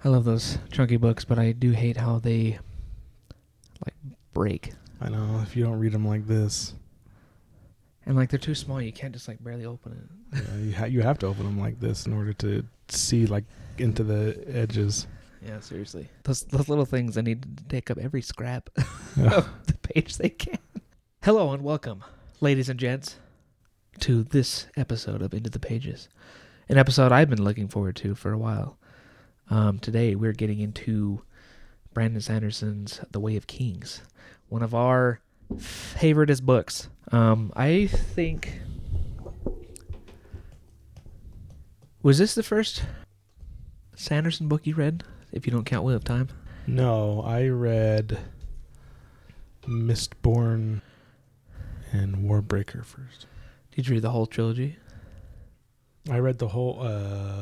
I love those chunky books, but I do hate how they break. I know, if you don't read them like this. And they're too small, you can't just barely open it. Yeah, you have to open them like this in order to see into the edges. Yeah, seriously. Those little things, I need to take up every scrap Yeah. of the page they can. Hello and welcome, ladies and gents, to this episode of Into the Pages. An episode I've been looking forward to for a while. Today we're getting into Brandon Sanderson's The Way of Kings, one of our favoriteest books. I think... Was this the first Sanderson book you read, if you don't count Wheel of Time? No, I read Mistborn and Warbreaker first. Did you read the whole trilogy? I read the whole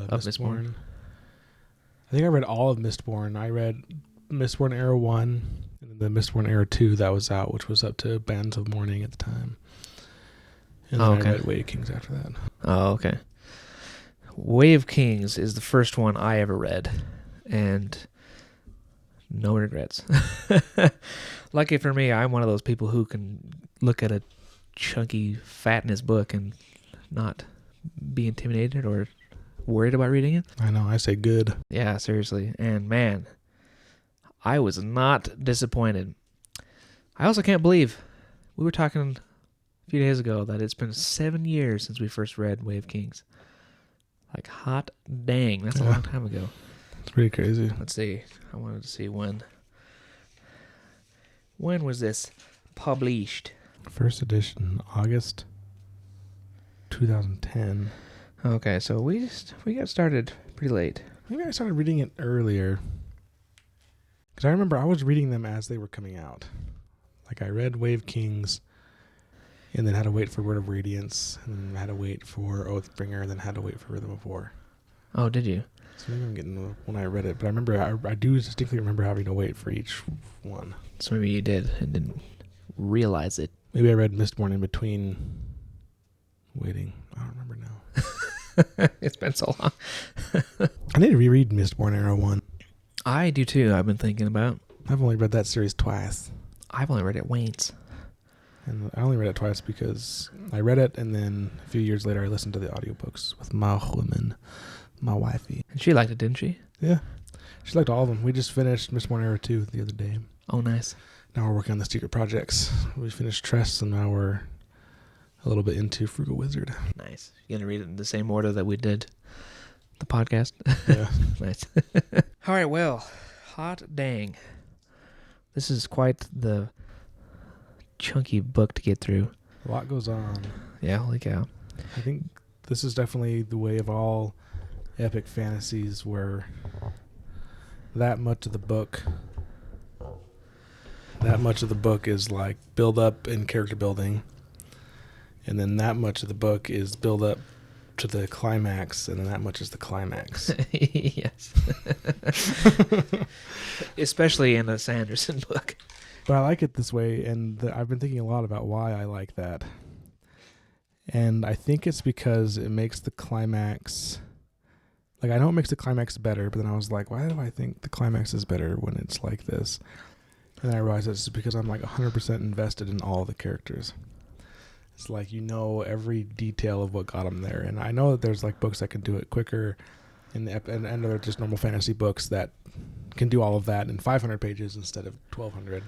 Mistborn. I think I read all of Mistborn. I read Mistborn Era 1 and then the Mistborn Era 2 that was out, which was up to Bands of Mourning at the time. And then I read Way of Kings after that. Oh, okay. Way of Kings is the first one I ever read, and no regrets. Lucky for me, I'm one of those people who can look at a chunky, fatness book and not be intimidated or worried about reading it. I know, I say good. Yeah, seriously. And man, I was not disappointed. I also can't believe we were talking a few days ago that it's been 7 years since we first read Way of Kings. Hot dang, that's a long time ago. It's pretty crazy. Let's see. I wanted to see when. When was this published? First edition, August 2010. Okay, so we got started pretty late. Maybe I started reading it earlier. Because I remember I was reading them as they were coming out. I read Way of Kings, and then had to wait for Word of Radiance, and then had to wait for Oathbringer, and then had to wait for Rhythm of War. Oh, did you? So maybe I'm getting when I read it, but I remember I do distinctly remember having to wait for each one. So maybe you did and didn't realize it. Maybe I read Mistborn in between waiting. I don't remember now. It's been so long. I need to reread Mistborn Era 1. I do too, I've been thinking about. I've only read that series twice. I've only read it once. And I only read it twice because I read it, and then a few years later I listened to the audiobooks with my woman, my wifey. And she liked it, didn't she? Yeah. She liked all of them. We just finished Mistborn Era 2 the other day. Oh, nice. Now we're working on the secret projects. We finished Tress, and now we're a little bit into Frugal Wizard. Nice. You gonna read it in the same order that we did the podcast? Yeah. Nice. All right, well, hot dang. This is quite the chunky book to get through. A lot goes on. Yeah, holy cow. I think this is definitely the way of all epic fantasies where that much of the book is build up and character building, and then that much of the book is build up to the climax, and then that much is the climax. Yes. Especially in a Sanderson book. But I like it this way, and I've been thinking a lot about why I like that. And I think it's because it makes the climax... I know it makes the climax better, but then I was like, why do I think the climax is better when it's like this? And then I realized it's because I'm 100% invested in all the characters. It's every detail of what got them there. And I know that there's books that can do it quicker, and they're just normal fantasy books that can do all of that in 500 pages instead of 1,200.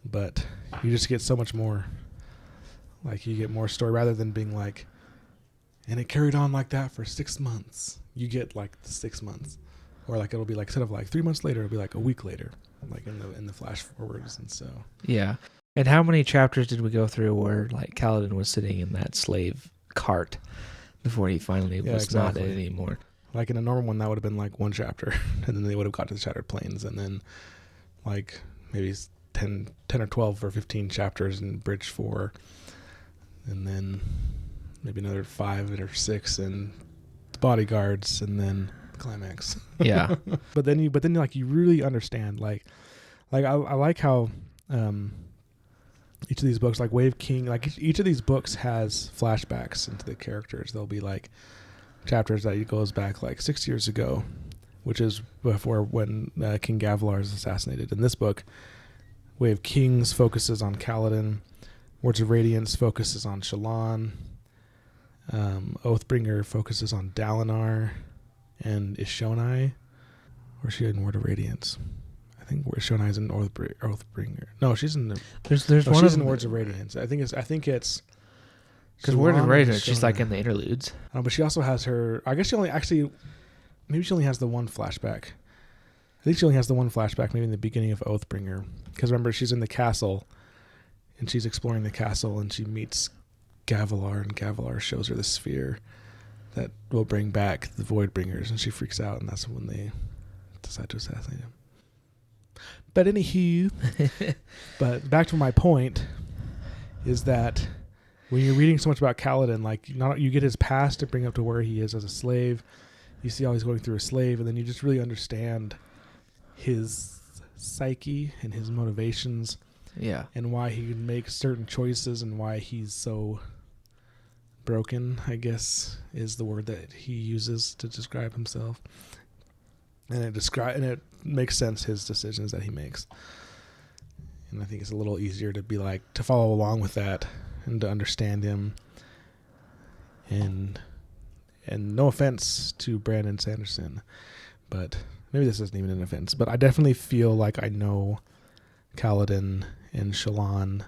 But you just get so much more. You get more story rather than being and it carried on like that for 6 months. You get the 6 months, or it'll be instead of 3 months later, it'll be a week later, in the flash forwards. And so yeah. And how many chapters did we go through where Kaladin was sitting in that slave cart before he finally was not it anymore? In a normal one, that would have been one chapter, and then they would have got to the Shattered Plains, and then maybe 10 or 12 or 15 chapters in Bridge 4, and then maybe another 5 or 6 in the Bodyguards, and then the climax. Yeah. but then you really understand I like how each of these books, Way of King, each of these books has flashbacks into the characters. There'll be chapters that he goes back 6 years ago, which is before when King Gavilar is assassinated. In this book, Way of Kings focuses on Kaladin. Words of Radiance focuses on Shallan. Oathbringer focuses on Dalinar and Ishonai. Where's she in Word of Radiance? I think Ishonai's in Oathbringer. No, she's in. There's no, one she's of in Words of Radiance. I think it's. Because Word of Radiance, she's like in the interludes. But she also has her. I guess she only actually. Maybe she only has the one flashback. I think she only has the one flashback, maybe in the beginning of Oathbringer. Because remember, she's in the castle, and she's exploring the castle, and she meets Gavilar, and Gavilar shows her the sphere that will bring back the Voidbringers, and she freaks out, and that's when they decide to assassinate him. But anywho, but back to my point, is that when you're reading so much about Kaladin, like you get his past to bring up to where he is as a slave. You see how he's going through a slave, and then you just really understand his psyche and his motivations. Yeah. And why he can make certain choices and why he's so broken, I guess, is the word that he uses to describe himself. And it makes sense, his decisions that he makes. And I think it's a little easier to be like, to follow along with that and to understand him. And no offense to Brandon Sanderson, but maybe this isn't even an offense, but I definitely feel like I know Kaladin and Shallan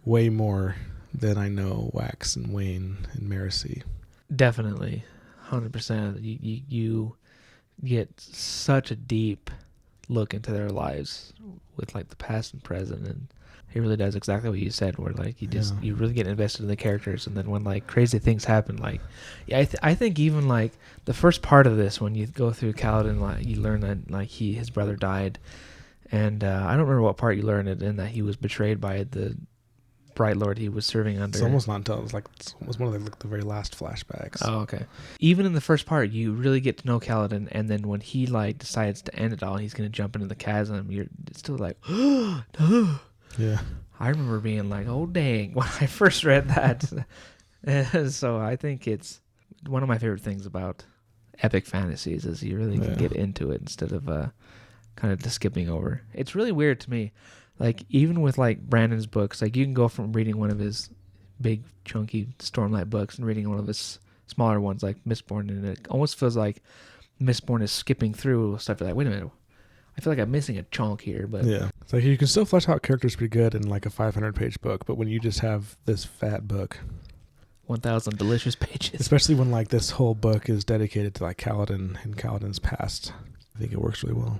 way more than I know Wax and Wayne and Marasi. Definitely. 100%. You get such a deep look into their lives with like the past and present, and he really does exactly what you said, where like you really get invested in the characters, and then when like crazy things happen, like I think even like the first part of this, when you go through Kaladin, like you learn that like his brother died, and I don't remember what part you learned it in, that he was betrayed by the Bright Lord he was serving under. It's almost not until it was one of the very last flashbacks. Oh, okay. Even in the first part, you really get to know Kaladin, and then when he like decides to end it all, he's going to jump into the chasm. You're still like, no. Yeah. I remember being like, oh, dang, when I first read that. So I think it's one of my favorite things about epic fantasies is you really can get into it instead of kind of just skipping over. It's really weird to me. Like, even with, like, Brandon's books, like, you can go from reading one of his big, chunky Stormlight books and reading one of his smaller ones, like Mistborn, and it almost feels like Mistborn is skipping through stuff. You're like, wait a minute. I feel like I'm missing a chunk here, but yeah, it's like you can still flesh out characters pretty good in like a 500-page book, but when you just have this fat book, 1,000 delicious pages, especially when like this whole book is dedicated to like Kaladin and Kaladin's past, I think it works really well.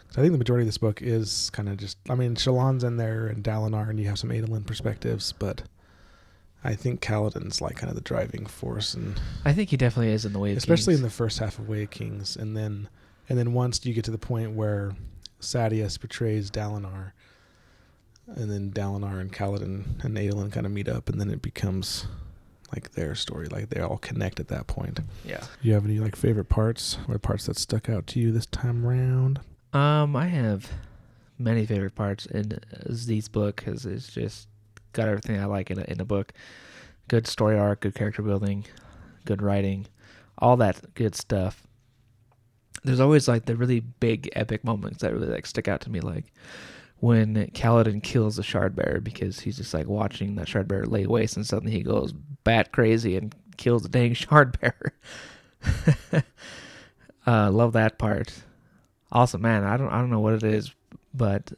Because I think the majority of this book is kind of just, I mean, Shallan's in there and Dalinar, and you have some Adolin perspectives, but I think Kaladin's like kind of the driving force, and I think he definitely is in the Way of Kings, especially in the first half of Way of Kings, and then once you get to the point where Sadeas betrays Dalinar, and then Dalinar and Kaladin and Adolin kind of meet up, and then it becomes like their story, like they all connect at that point. Yeah. Do you have any like favorite parts or parts that stuck out to you this time around? I have many favorite parts in Z's book, because it's just got everything I like in a book. Good story arc, good character building, good writing, all that good stuff. There's always like the really big epic moments that really like stick out to me, like when Kaladin kills the Shardbearer, because he's just like watching that Shardbearer lay waste, and suddenly he goes bat crazy and kills the dang Shardbearer. Love that part. Also, man, I don't know what it is, but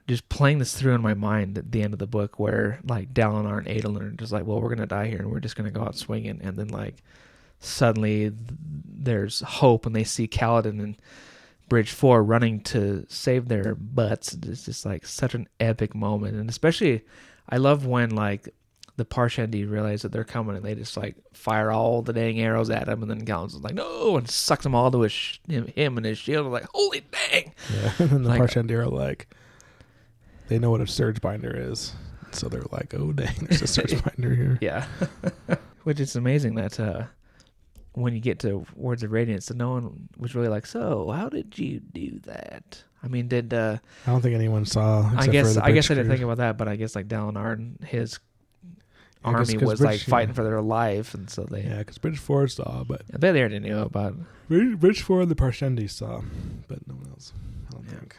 just playing this through in my mind at the end of the book, where like Dalinar and Adolin are just like, well, we're gonna die here, and we're just gonna go out swinging, and then like suddenly there's hope, and they see Kaladin and Bridge 4 running to save their butts. It's just like such an epic moment. And especially I love when like the Parshendi realize that they're coming, and they just like fire all the dang arrows at him, and then Kaladin's like, no, and sucks them all to him and his shield. I'm like, holy dang. Yeah. And then the like, Parshendi are like, they know what a surge binder is, so they're like, oh dang, there's a surge binder here. Yeah. Which is amazing that when you get to Words of Radiance, no one was really like, so how did you do that? I mean, I don't think anyone saw. I guess I didn't think about that, but I guess like Dalinar and his army was like fighting for their life, and so they. Yeah, because Bridge 4 saw, but I bet they already knew about. Bridge 4 the Parshendi saw, but no one else. I don't think.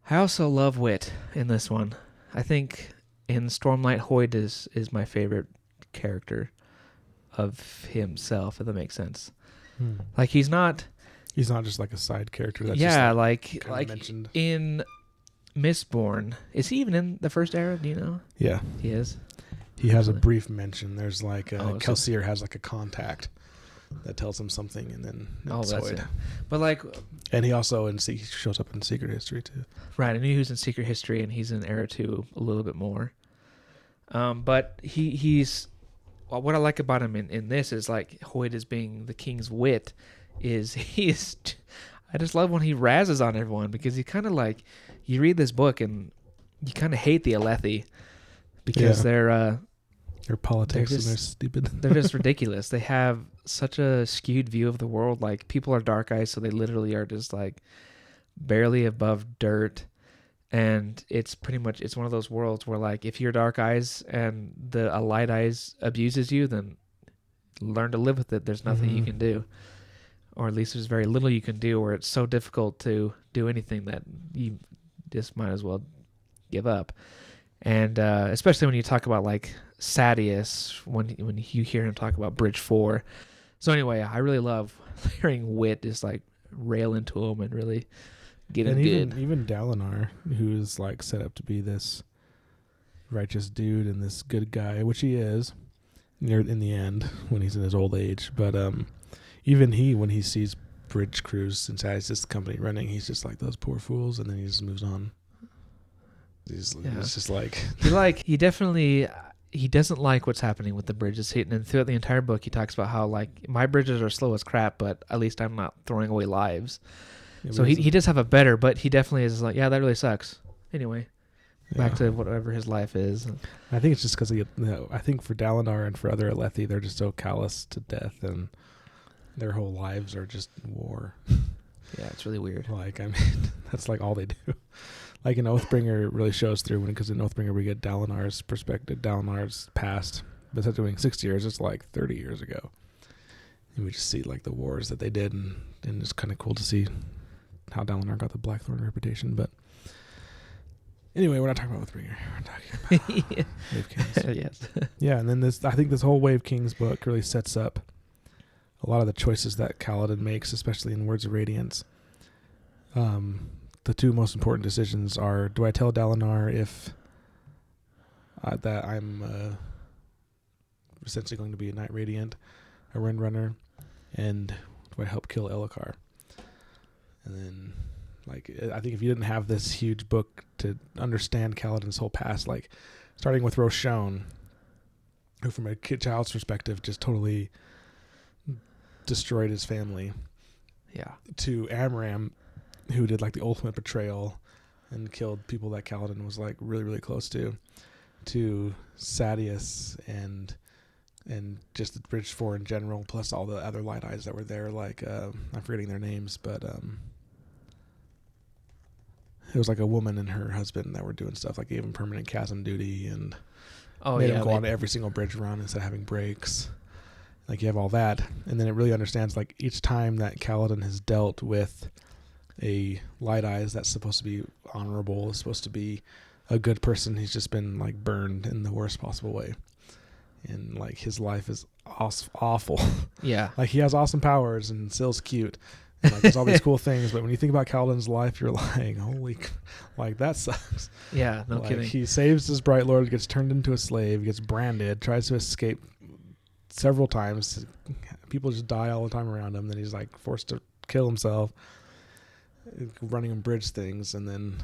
I also love Wit in this one. I think in Stormlight, Hoyd is my favorite character of himself, if that makes sense. Like he's not just like a side character. That's just like mentioned in Mistborn. Is he even in the first era? Do you know? Yeah, he is. He has a brief mention. There's like Kelsier so has like a contact that tells him something, and then that's it. But like, and he also he shows up in Secret History too. Right, I knew he was in Secret History, and he's in Era 2 a little bit more. But he's what I like about him in this is like Hoyd as being the king's wit is I just love when he razzes on everyone, because he kind of like, you read this book and you kind of hate the Alethi because their politics and they're stupid. They're just ridiculous. They have such a skewed view of the world. Like, people are dark eyes, so they literally are just like barely above dirt. And it's pretty much, it's one of those worlds where like, if you're dark eyes and a light eyes abuses you, then learn to live with it. There's nothing you can do, or at least there's very little you can do, or it's so difficult to do anything that you just might as well give up. And especially when you talk about like Sadius, when you hear him talk about Bridge 4. So anyway, I really love hearing Wit just like rail into him and really get him good. Even Dalinar, who's like set up to be this righteous dude and this good guy, which he is in the end when he's in his old age. But even when he sees bridge crews and Sadius' company running, he's just like, those poor fools, and then he just moves on. It's just like he definitely he doesn't like what's happening with the bridges. And throughout the entire book, he talks about how like, my bridges are slow as crap, but at least I'm not throwing away lives. Yeah, so he does have a better, but he definitely is like, yeah, that really sucks. Anyway, back to whatever his life is. I think it's just because I think for Dalinar and for other Alethi, they're just so callous to death, and their whole lives are just war. Yeah, it's really weird. Like, I mean, that's like all they do. Like in Oathbringer, it really shows through, because in Oathbringer we get Dalinar's perspective, Dalinar's past. But instead of doing 60 years, it's like 30 years ago. And we just see like the wars that they did, and it's kind of cool to see how Dalinar got the Blackthorn reputation. But anyway, we're not talking about Oathbringer. We're talking about Wave Kings. Yes. Yeah, and then I think this whole Wave Kings book really sets up a lot of the choices that Kaladin makes, especially in Words of Radiance. The two most important decisions are: do I tell Dalinar if that I'm essentially going to be a Night Radiant, a Windrunner, and do I help kill Elhokar? And then, like, I think if you didn't have this huge book to understand Kaladin's whole past, like starting with Roshon, who from a child's perspective just totally destroyed his family, to Amram, who did like the ultimate betrayal and killed people that Kaladin was like really, really close to Sadius and just the Bridge 4 in general, plus all the other Light Eyes that were there. Like, I'm forgetting their names, but it was like a woman and her husband that were doing stuff, like gave him permanent chasm duty and made him go on every single bridge run instead of having breaks. Like, you have all that, and then it really understands, like, each time that Kaladin has dealt with a Light Eyes that's supposed to be honorable, is supposed to be a good person, he's just been like burned in the worst possible way, and like his life is awful. Yeah, like he has awesome powers and Syl's cute, and like there's all these cool things, but when you think about Kaladin's life, you're like, holy, like that sucks. Yeah, no kidding. He saves his Bright Lord, gets turned into a slave, gets branded, tries to escape several times. People just die all the time around him. Then he's like forced to kill himself, running and bridge things, and then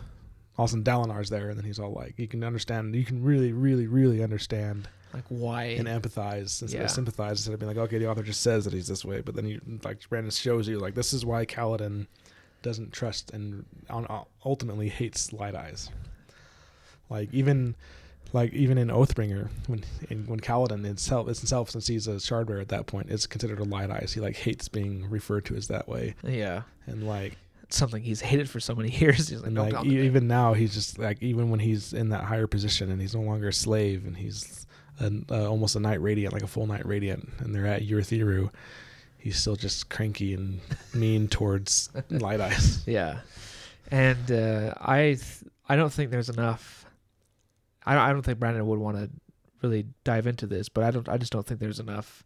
all of a sudden Dalinar's there, and then he's all like, you can understand, you can really, really, really understand, like, why, and empathize instead of sympathize, instead of being like, okay, the author just says that he's this way, but then you, like, Brandon shows you, like, this is why Kaladin doesn't trust and ultimately hates Light Eyes. Like even in Oathbringer, when Kaladin itself, since he's a Shardbearer at that point, is considered a Light Eyes, he like hates being referred to as that way. Yeah, and like it's something he's hated for so many years. He's like, and like even now, he's just like, even when he's in that higher position and he's no longer a slave and he's almost a Night Radiant, like a full Night Radiant, and they're at Urithiru, he's still just cranky and mean towards Light Eyes. Yeah. And I don't think there's enough. I don't think Brandon would want to really dive into this, but I just don't think there's enough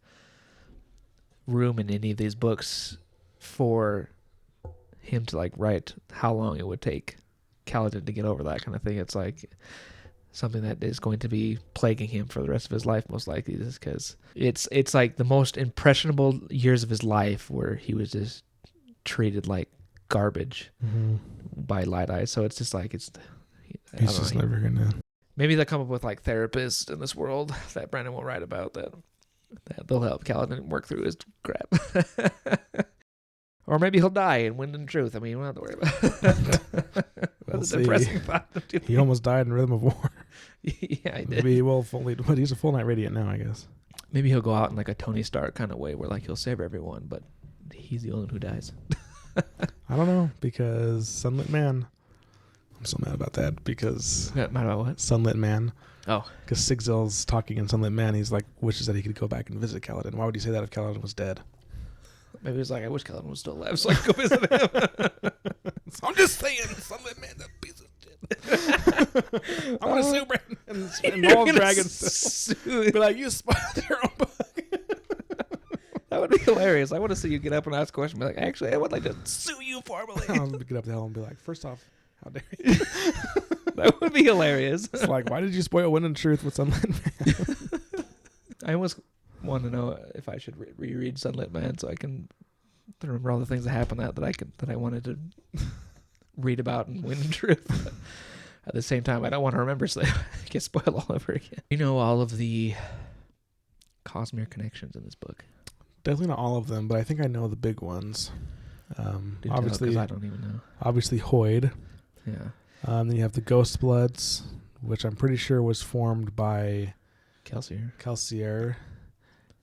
room in any of these books for him to like write how long it would take Kaladin to get over that kind of thing. It's like something that is going to be plaguing him for the rest of his life, most likely, just because it's like the most impressionable years of his life where he was just treated like garbage by Light Eyes. So it's just like he's just never gonna. Maybe they'll come up with like therapists in this world that Brandon will write about that they'll help Kaladin work through his crap. Or maybe he'll die and win in truth. I mean, we don't have to worry about it. That's a depressing thought. He almost died in Rhythm of War. Yeah, I did. Maybe he will but he's a full Night Radiant now, I guess. Maybe he'll go out in like a Tony Stark kind of way where like he'll save everyone, but he's the only one who dies. I don't know, because Sunlit Man. I'm so mad about that because... Mad about what? Sunlit Man. Oh. Because Sigzil's talking in Sunlit Man. He's like, wishes that he could go back and visit Kaladin. Why would he say that if Kaladin was dead? Maybe he's like, I wish Kaladin was still alive so I could go visit him. So I'm just saying, Sunlit Man, that piece of shit. I want to sue Brandon and all dragons. Be like, you spoiled your own book. That would be hilarious. I want to see you get up and ask a question. Be like, actually, I would like to sue you formally. I'll get up to hell and be like, first off, how dare you? That would be hilarious. It's like, why did you spoil Wind and Truth with Sunlit Man? I almost want to know if I should reread Sunlit Man so I can remember all the things that happened that I wanted to read about in Wind and Truth. But at the same time, I don't want to remember so I get spoiled all over again. You know all of the Cosmere connections in this book. Definitely not all of them, but I think I know the big ones. Obviously, I don't even know. Obviously, Hoid. Yeah. Then you have the Ghost Bloods, which I'm pretty sure was formed by Kelsier.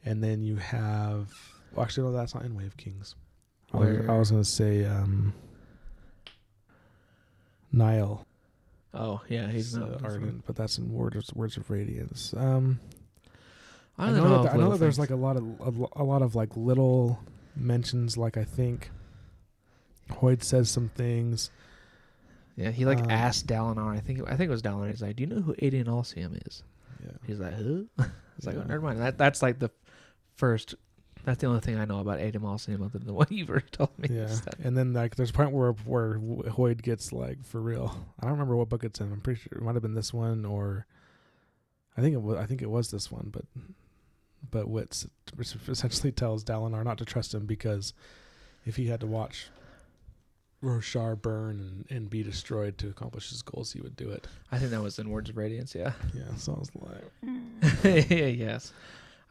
And then you have... Well, actually, no, that's not in Wave Kings. I was going to say Niall. Oh, yeah, he's not Ardent, but that's in Words of Radiance. I know that there's like a lot of like little mentions. Like I think Hoid says some things. Yeah, he like asked Dalinar. I think it was Dalinar. He's like, "Do you know who Aedion Alcium is?" Yeah. He's like, "Who?" He's like, "Oh, never mind." That's like the first. That's the only thing I know about Aedion Alcium other than what you've already told me. Yeah, and then like there's a point where Hoid gets like for real. I don't remember what book it's in. I'm pretty sure it might have been this one, or I think it was this one, but Wits essentially tells Dalinar not to trust him because if he had to watch Roshar burn and be destroyed to accomplish his goals, he would do it. I think that was in Words of Radiance, yeah. Yeah, so I was like... Yes.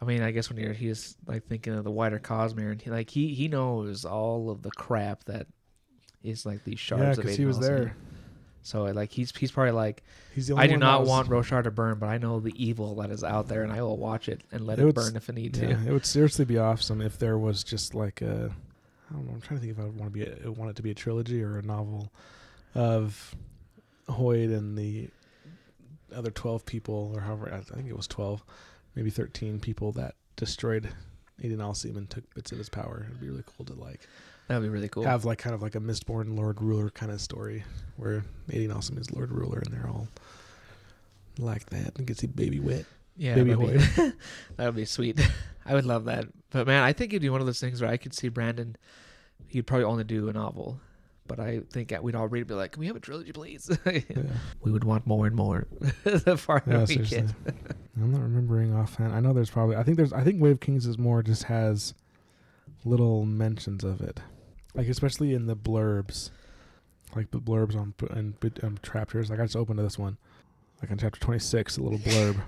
I mean, I guess when he's like thinking of the wider Cosmere, and he knows all of the crap that is like these shards of Aedion. Yeah, because he was there. So like he's probably like, he's the only I do not want Roshar to burn, but I know the evil that is out there, and I will watch it and let it burn if I need to. It would seriously be awesome if there was just like a, I don't know. I'm trying to think if I would want it to be a trilogy or a novel of Hoid and the other 12 people, or however I think it was 12, maybe 13 people that destroyed Aedion Alcium and took bits of his power. It'd be really cool to like. That would be really cool. Have like kind of like a Mistborn Lord Ruler kind of story where Aedion Alcium is Lord Ruler and they're all like that and gets a baby wet. Yeah, baby Hoid. That would be sweet. I would love that. But man, I think it'd be one of those things where I could see Brandon. He'd probably only do a novel, but I think we'd all read it and be like, "Can we have a trilogy, please?" Yeah. We would want more and more the farther we get. I'm not remembering offhand. I know there's probably. I think Wave Kings is more just has little mentions of it. Like especially in the blurbs, like the blurbs on chapters. Like I just opened this one, like on chapter 26, a little blurb.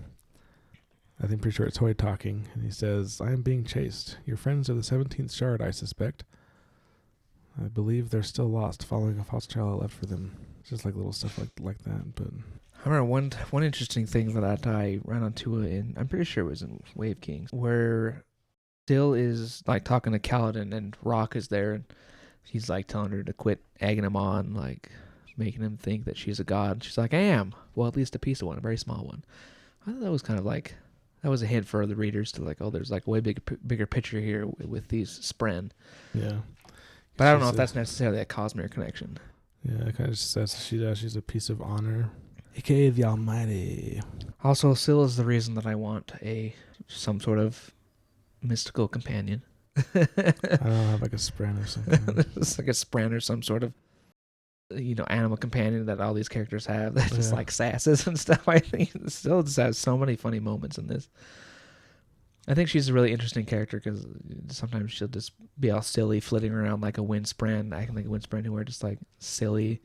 I think pretty sure it's Hoid talking, and he says, "I am being chased. Your friends of the 17th Shard, I suspect. I believe they're still lost, following a false trail I left for them." Just like little stuff like that. But I remember one interesting thing that I ran onto in, I'm pretty sure it was in Wave Kings, where Dill is like talking to Kaladin, and Rock is there, and he's like telling her to quit egging him on, like making him think that she's a god. She's like, "I am." Well, at least a piece of one, a very small one. I thought that was kind of like That was a hint for the readers to like, oh, there's like way bigger picture here with these Spren. Yeah. But I don't know if that's necessarily a Cosmere connection. Yeah, it kind of just says she's a piece of honor, aka the Almighty. Also, Syl is the reason that I want some sort of mystical companion. I don't have like a Spren or something. It's like a Spren or some sort of, animal companion that all these characters have that just like sasses and stuff. I think Syl just has so many funny moments in this. I think she's a really interesting character because sometimes she'll just be all silly, flitting around like a wind Spren, acting like a wind Spren who are just like silly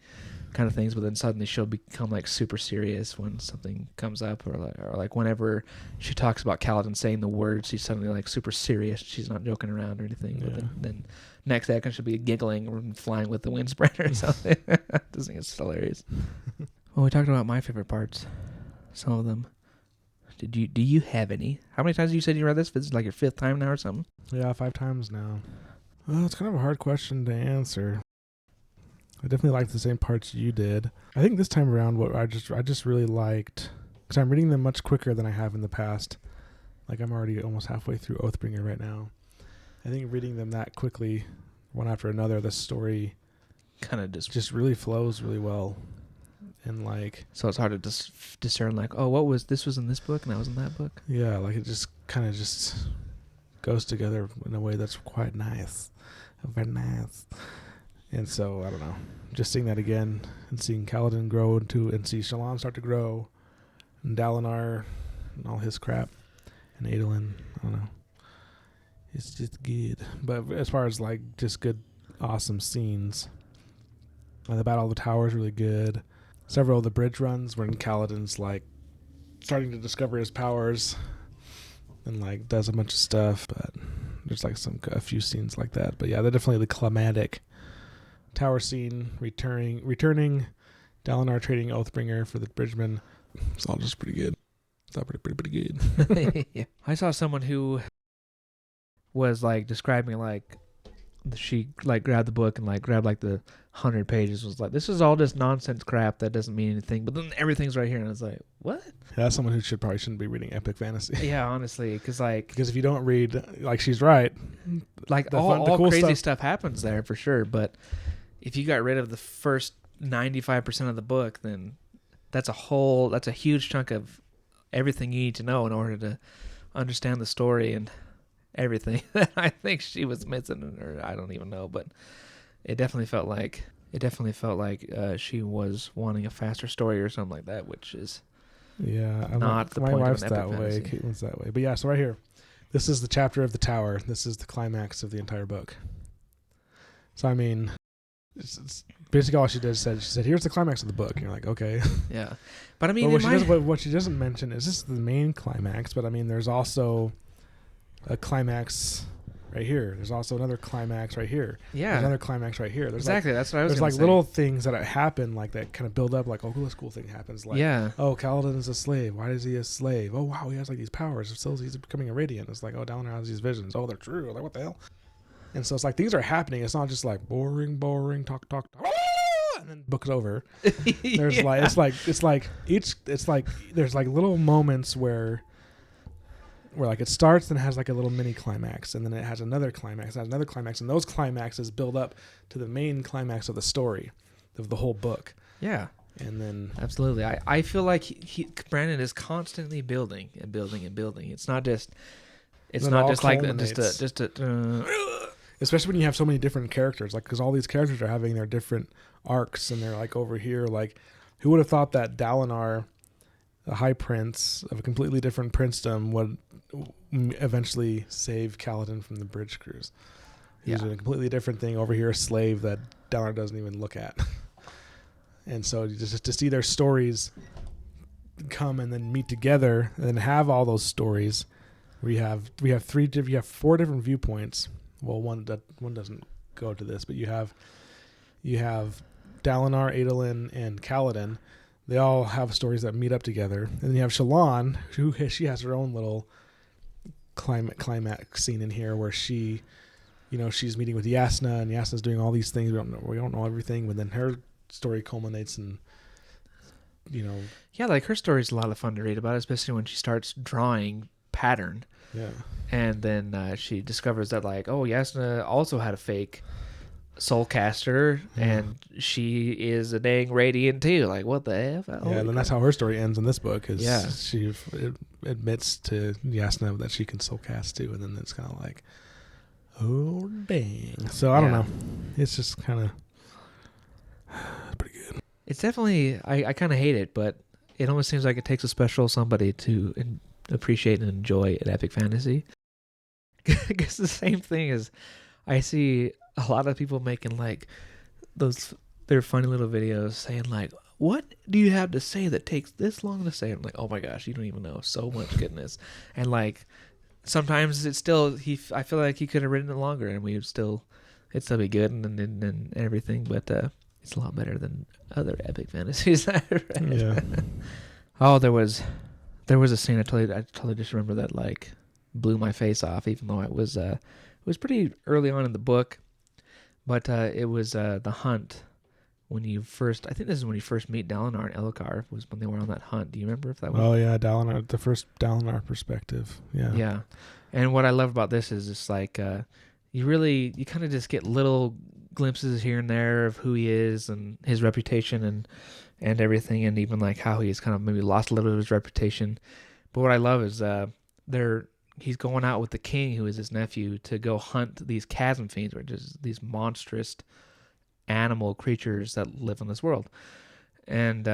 kind of things, but then suddenly she'll become like super serious when something comes up, or like whenever she talks about Kaladin saying the words, she's suddenly like super serious. She's not joking around or anything. Yeah. But then next second she'll be giggling or flying with the wind Spren or something. I just think it's hilarious. Well, we talked about my favorite parts, some of them. Do you have any? How many times have you said you read this? This is like your 5th time now or something? Yeah, 5 times now. Well, it's kind of a hard question to answer. I definitely liked the same parts you did. I think this time around, what I just really liked, because I'm reading them much quicker than I have in the past. Like I'm already almost halfway through Oathbringer right now. I think reading them that quickly, one after another, the story kind of just really flows really well. And like, so it's hard to discern like, oh, this was in this book and that was in that book. Yeah, like it just kind of just goes together in a way that's quite nice, very nice. And so I don't know, just seeing that again and seeing Kaladin grow and see Shallan start to grow, and Dalinar and all his crap, and Adolin, I don't know, it's just good. But as far as like just good, awesome scenes, and the Battle of the Tower is really good. Several of the bridge runs when Kaladin's like starting to discover his powers and like does a bunch of stuff, but there's like a few scenes like that. But yeah, they're definitely the climatic tower scene, returning Dalinar trading Oathbringer for the Bridgeman. It's all just pretty good. It's all pretty good. Yeah. I saw someone who was like describing like she like grabbed the book and like grabbed like the 100 pages, was like, this is all just nonsense crap that doesn't mean anything, but then everything's right here, and I was like, what? Yeah, that's someone who shouldn't be reading epic fantasy. Yeah, honestly, because if you don't read, like, she's right, like all cool crazy stuff happens there for sure, but if you got rid of the first 95% of the book, then that's a huge chunk of everything you need to know in order to understand the story and everything that I think she was missing, or I don't even know, but it definitely felt like she was wanting a faster story or something like that, which is not the point of an epic fantasy. Caitlin's that way. But yeah, so right here, this is the chapter of the tower. This is the climax of the entire book. So I mean, it's basically all she said, here's the climax of the book. And you're like, okay. Yeah. But I mean, what she doesn't mention is this is the main climax, but I mean, there's also a climax right here. There's also another climax right here. Yeah. There's another climax right here. That's what I was going to say. There's like little things that happen like that kind of build up, like, oh, this cool thing happens. Like, oh, Kaladin is a slave. Why is he a slave? Oh, wow, he has like these powers. So he's becoming a radiant. It's like, oh, Dalinar has these visions. Oh, they're true. Like, what the hell? And so it's like things are happening. It's not just like boring, talk, and then book's over. There's there's like little moments where like it starts and has like a little mini climax, and then it has another climax, and those climaxes build up to the main climax of the story of the whole book. Yeah. And then absolutely, I feel like Brandon is constantly building and building and building. It's not just like especially when you have so many different characters, like, because all these characters are having their different arcs, and they're like over here, like, who would have thought that Dalinar, the High Prince of a completely different princedom, would eventually save Kaladin from the bridge crews. He's doing a completely different thing over here, a slave that Dalinar doesn't even look at. And so just to see their stories come and then meet together and then have all those stories, we have 4 different viewpoints. Well, one doesn't go to this, but you have Dalinar, Adolin, and Kaladin. They all have stories that meet up together. And then you have Shallan, she has her own little climax scene in here where she, she's meeting with Yasna, and Yasna's doing all these things. We don't know everything, but then her story culminates in, Yeah, like her story's a lot of fun to read about, especially when she starts drawing pattern. Yeah. And then she discovers that, like, oh, Yasna also had a fake soulcaster, and she is a dang radiant too. Like, what the F? Yeah, and then that's how her story ends in this book, is Yeah. she admits to Yasna that she can soulcast too, and then it's kind of like, oh, dang. So I don't know. It's just kind of pretty good. It's definitely, I kind of hate it, but it almost seems like it takes a special somebody to appreciate and enjoy an epic fantasy. Because the same thing is, I see a lot of people making like their funny little videos saying like, what do you have to say that takes this long to say? I'm like, oh my gosh, you don't even know. So much goodness. And like, sometimes it's still, I feel like he could have written it longer and it'd still be good and everything, but it's a lot better than other epic fantasies I read. Yeah. Oh, there was a scene I totally just remember that like blew my face off, even though it was pretty early on in the book, but it was the hunt when you first, I think this is when you first meet Dalinar and Elhokar, was when they were on that hunt. Do you remember if that was? Oh yeah, Dalinar, the first Dalinar perspective. Yeah. Yeah. And what I love about this is just like you kind of just get little glimpses here and there of who he is and his reputation and everything, and even like how he's kind of maybe lost a little of his reputation. But what I love is he's going out with the king, who is his nephew, to go hunt these chasm fiends, which is these monstrous animal creatures that live in this world. And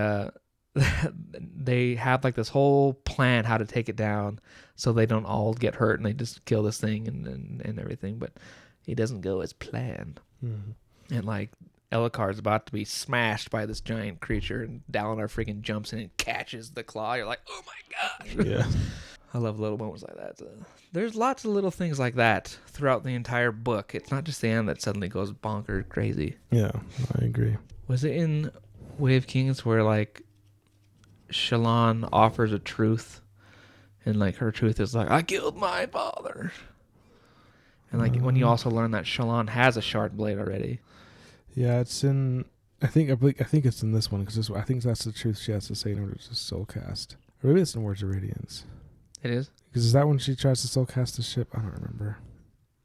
they have like this whole plan how to take it down so they don't all get hurt and they just kill this thing and everything. But it doesn't go as planned. Mm-hmm. And like Elhokar is about to be smashed by this giant creature, and Dalinar freaking jumps in and catches the claw. You're like, oh my gosh. Yeah. I love little moments like that. So there's lots of little things like that throughout the entire book. It's not just the end that suddenly goes bonkers crazy. Yeah, I agree. Was it in Way of Kings where like Shallan offers a truth, and like her truth is like, I killed my father, and like when you also learn that Shallan has a shard blade already. Yeah, it's in. I think it's in this one, because I think that's the truth she has to say in order to soulcast. Or maybe it's in Words of Radiance. It is? Because is that when she tries to soulcast the ship? I don't remember.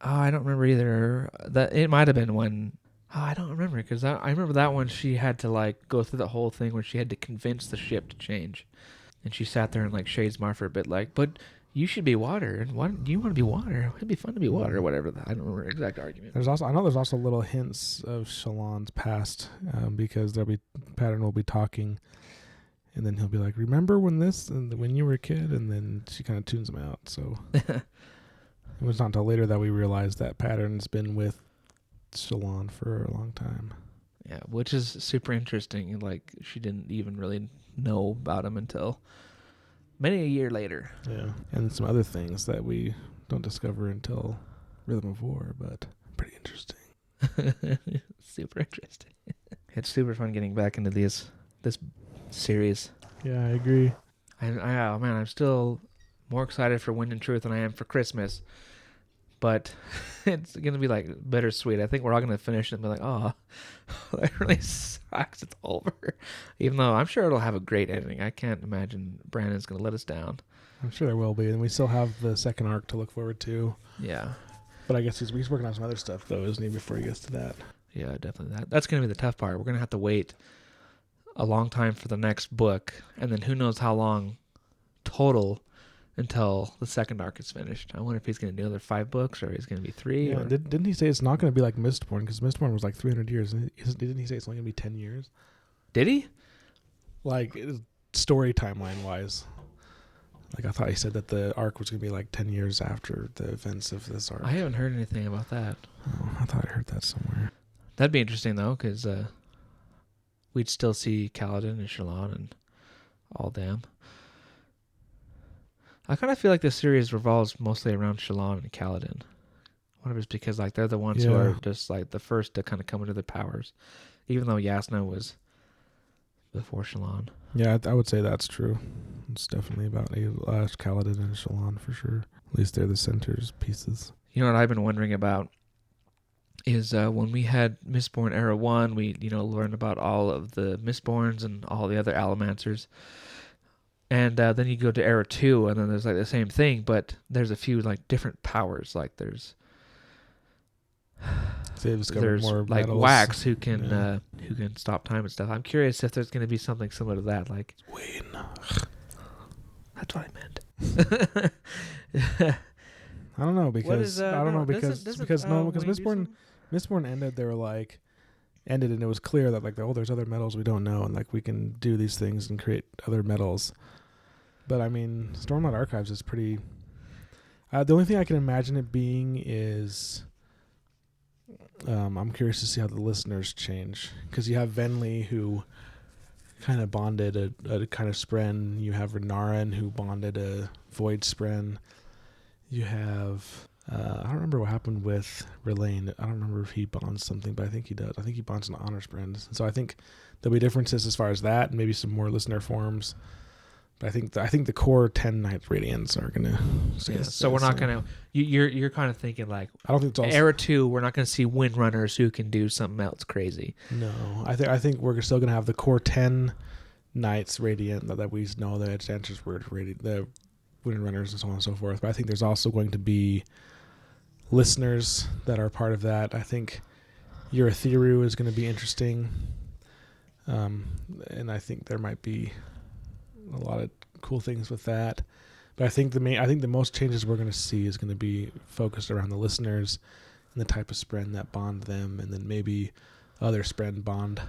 Oh, I don't remember either. That it might have been when. Oh, I don't remember, because I remember that one she had to like go through the whole thing where she had to convince the ship to change, and she sat there and like shades Mar for a bit, like, but you should be water, and why do you want to be water? It'd be fun to be water, or whatever. I don't remember the exact argument. I know there's also little hints of Shallan's past, because Pattern will be talking. And then he'll be like, remember when you were a kid? And then she kind of tunes him out. So it was not until later that we realized that Pattern's been with Shallan for a long time. Yeah, which is super interesting. Like, she didn't even really know about him until many a year later. Yeah, and some other things that we don't discover until Rhythm of War, but pretty interesting. Super interesting. It's super fun getting back into this series. Yeah, I agree. I'm still more excited for Wind and Truth than I am for Christmas, but it's gonna be like bittersweet. I think we're all gonna finish it and be like, oh, that really sucks, it's over, even though I'm sure it'll have a great ending. I can't imagine Brandon's gonna let us down. I'm sure there will be, and we still have the second arc to look forward to. Yeah, but I guess he's working on some other stuff though, isn't he, before he gets to that? Yeah, definitely. That's gonna be the tough part. We're gonna have to wait a long time for the next book, and then who knows how long total until the second arc is finished. I wonder if he's going to do another 5 books, or he's going to be 3. Yeah, didn't he say it's not going to be like Mistborn? Because Mistborn was like 300 years. Didn't he say it's only going to be 10 years? Did he? Like, story timeline wise. Like, I thought he said that the arc was going to be like 10 years after the events of this arc. I haven't heard anything about that. Oh, I thought I heard that somewhere. That'd be interesting, though, because we'd still see Kaladin and Shallan and all them. I kind of feel like this series revolves mostly around Shallan and Kaladin. I wonder if it's because like they're the ones who are just like the first to kind of come into their powers, even though Yasna was before Shallan. Yeah, I would say that's true. It's definitely about Kaladin and Shallan for sure. At least they're the centers pieces. You know what I've been wondering about is when we had Mistborn Era 1, we learned about all of the Mistborns and all the other Allomancers. And then you go to era 2, and then there's like the same thing, but there's a few like different powers. Like there's more like metals. Wax who can stop time and stuff. I'm curious if there's going to be something similar to that. Like that's what I meant. I don't know because Mistborn ended. They were like ended, and it was clear that like there's other metals we don't know, and like we can do these things and create other metals. But I mean, Stormlight Archives is pretty. The only thing I can imagine it being is, I'm curious to see how the listeners change, because you have Venli who kind of bonded a kind of spren. You have Renarin who bonded a void spren. You have I don't remember what happened with Relaine. I don't remember if he bonds something, but I think he does. I think he bonds an honor spren. So I think there'll be differences as far as that, and maybe some more listener forms. But I think the core 10 Knights Radiants are gonna. So we're not gonna. You're kind of thinking like, I don't think it's era 2. We're not gonna see Windrunners who can do something else crazy. No, I think we're still gonna have the core 10 Knights Radiant that we know the Adventures were radiant, the Windrunners and so on and so forth. But I think there's also going to be listeners that are part of that. I think your Etherew is going to be interesting, and I think there might be a lot of cool things with that. But I think the most changes we're going to see is going to be focused around the listeners and the type of spren that bond them, and then maybe other spren bond.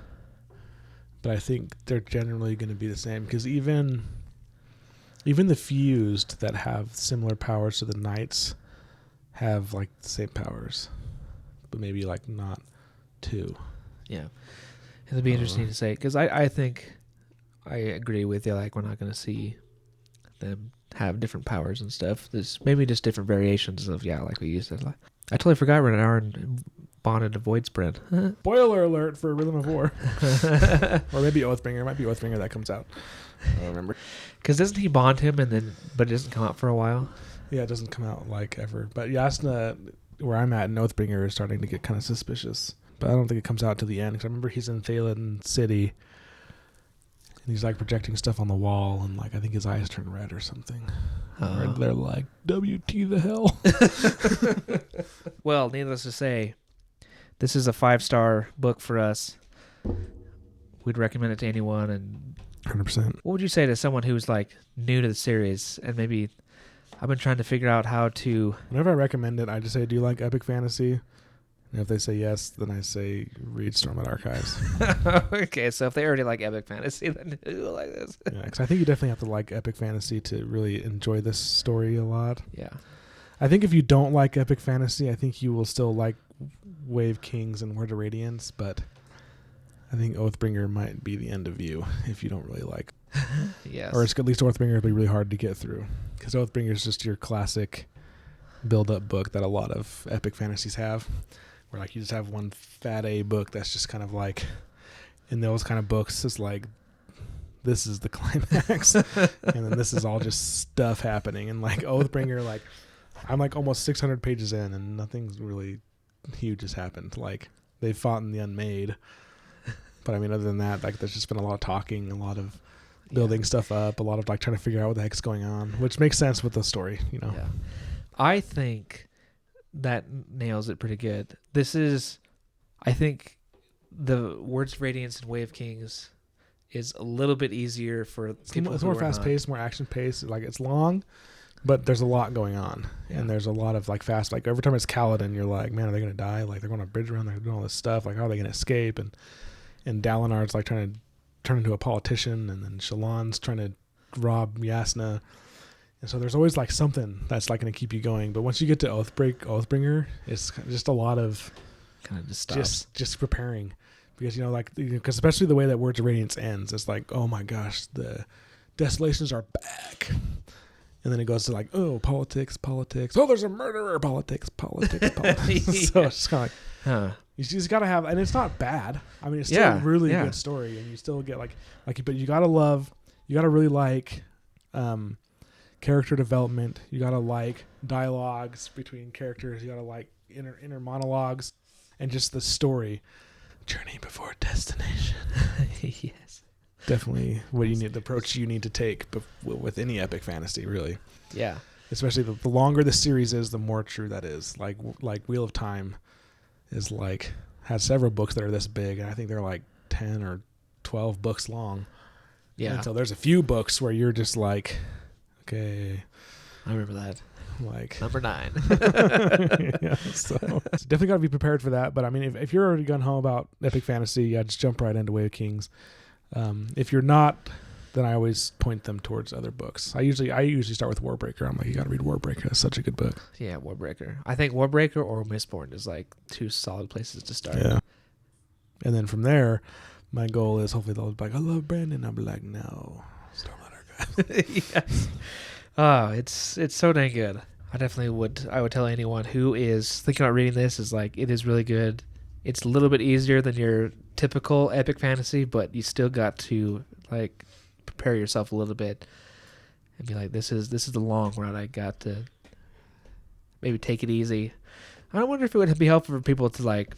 But I think they're generally going to be the same, because even the fused that have similar powers to the knights have like the same powers, but maybe like not 2. Yeah, it'll be interesting to say, because I think I agree with you. Like, we're not going to see them have different powers and stuff. There's maybe just different variations of like we used to. Like, I totally forgot Renarin bonded to void spread. Spoiler alert for Rhythm of War. Or maybe Oathbringer. It might be Oathbringer that comes out. I don't remember. Because doesn't he bond him but it doesn't come out for a while? Yeah, it doesn't come out like ever. But Yasna, where I'm at in Oathbringer, is starting to get kind of suspicious. But I don't think it comes out to the end, because I remember he's in Thalen City and he's like projecting stuff on the wall, and like I think his eyes turn red or something. Or they're like, WT the hell. Well, needless to say, this is a 5-star book for us. We'd recommend it to anyone. And 100%. What would you say to someone who's like new to the series, and maybe I've been trying to figure out how to... Whenever I recommend it, I just say, do you like epic fantasy? And if they say yes, then I say, read Stormlight Archives. Okay, so if they already like epic fantasy, then who like this? Yeah, because I think you definitely have to like epic fantasy to really enjoy this story a lot. Yeah. I think if you don't like epic fantasy, I think you will still like Wave Kings and Word of Radiance, but I think Oathbringer might be the end of you if you don't really like. Yes. Or at least Oathbringer will be really hard to get through, because Oathbringer is just your classic build-up book that a lot of epic fantasies have, where like you just have one fat A book that's just kind of like, in those kind of books, it's like, this is the climax, and then this is all just stuff happening. And like Oathbringer, like I'm like almost 600 pages in, and nothing's really huge has happened. Like they fought in the Unmade, but I mean, other than that, like there's just been a lot of talking, a lot of building stuff up, a lot of like trying to figure out what the heck's going on, which makes sense with the story, you know. Yeah. I think that nails it pretty good. This is, I think, the Words of Radiance and Wave Kings is a little bit easier for people. It's more fast paced, more action paced. Like it's long, but there's a lot going on, and there's a lot of like fast. Like every time it's Kaladin, you're like, man, are they gonna die? Like they're going to bridge around, they're doing all this stuff. Like how are they gonna escape? And Dalinar's like trying to turn into a politician, and then Shallan's trying to rob Yasna. And so there's always like something that's like going to keep you going. But once you get to Oathbringer, it's just a lot of kind of just preparing, because because especially the way that Words of Radiance ends, it's like, oh my gosh, the Desolations are back, and then it goes to like, oh, politics. Oh, there's a murderer. Politics. So it's just kind of like, you just got to have, and it's not bad. I mean, it's still a really good story, and you still get like, but you got to really like. Character development. You gotta like dialogues between characters. You gotta like inner monologues, and just the story. Journey before destination. Yes. definitely what you need, the approach you need to take with any epic fantasy, really. Yeah. Especially the longer the series is, the more true that is. Like Wheel of Time is has several books that are this big, and I think they're like 10 or 12 books long. Yeah. And so there's a few books where you're just like, okay. I remember that. Like number 9. Yeah, so definitely got to be prepared for that. But I mean, if you're already gun ho about epic fantasy, just jump right into Way of Kings. If you're not, then I always point them towards other books. I usually start with Warbreaker. I'm like, you got to read Warbreaker. It's such a good book. Yeah, Warbreaker. I think Warbreaker or Mistborn is like 2 solid places to start. Yeah. And then from there, my goal is hopefully they'll be like, I love Brandon. I'll be like, no, Stormlight Archive. Yes. Oh, it's so dang good. I definitely would tell anyone who is thinking about reading this is like, it is really good. It's a little bit easier than your typical epic fantasy, but you still got to like prepare yourself a little bit and be like, this is the long run. I got to maybe take it easy. I wonder if it would be helpful for people to like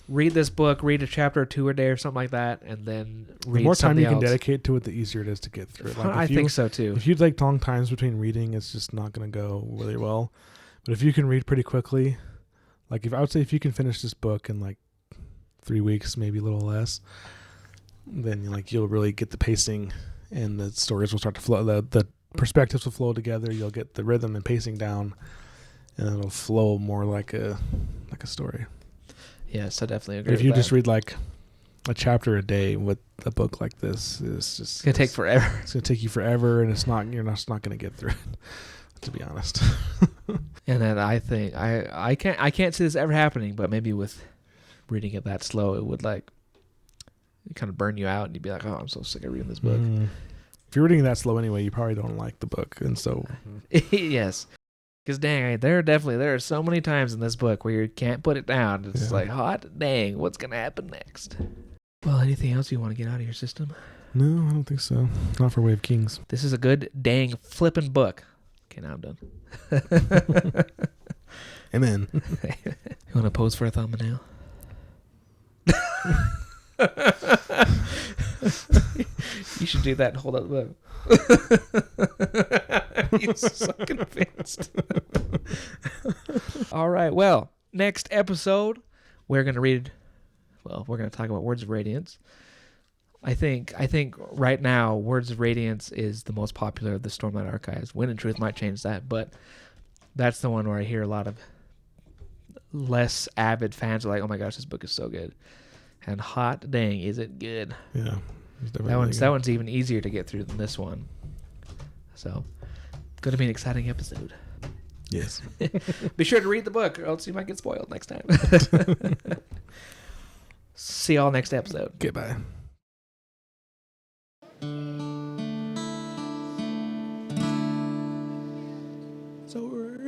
read this book, read a chapter or 2 a day or something like that, and then read the more time you can else. dedicate to it, the easier it is to get through it. Like I think so too. If you take long times between reading, it's just not going to go really well. But if you can read pretty quickly, like I would say if you can finish this book in like 3 weeks, maybe a little less, then you'll really get the pacing, and the stories will start to flow. The perspectives will flow together. You'll get the rhythm and pacing down, and it'll flow more like a story. Yes, I definitely agree. But if you just read like a chapter a day with a book like this, it's gonna take forever. It's gonna take you forever, and you're not gonna get through it. To be honest. And then I think I can't see this ever happening, but maybe with reading it that slow, it would like kind of burn you out, and you'd be like, oh, I'm so sick of reading this book. If you're reading that slow anyway, you probably don't like the book, and so yes. Because dang, there are so many times in this book where you can't put it down. It's like, hot dang, what's going to happen next? Well, anything else you want to get out of your system? No, I don't think so. Not for Way of Kings. This is a good dang flipping book. Okay, now I'm done. Amen. You want to pose for a thumbnail? You should do that and hold up the book. He's so convinced. All right. Well, next episode, we're going to talk about Words of Radiance. I think right now, Words of Radiance is the most popular of the Stormlight Archives. Wind and Truth might change that, but that's the one where I hear a lot of less avid fans are like, oh my gosh, this book is so good. And hot dang, is it good. Yeah. That one's even easier to get through than this one. So, it's going to be an exciting episode. Yes. Be sure to read the book, or else you might get spoiled next time. See y'all next episode. Goodbye. It's over.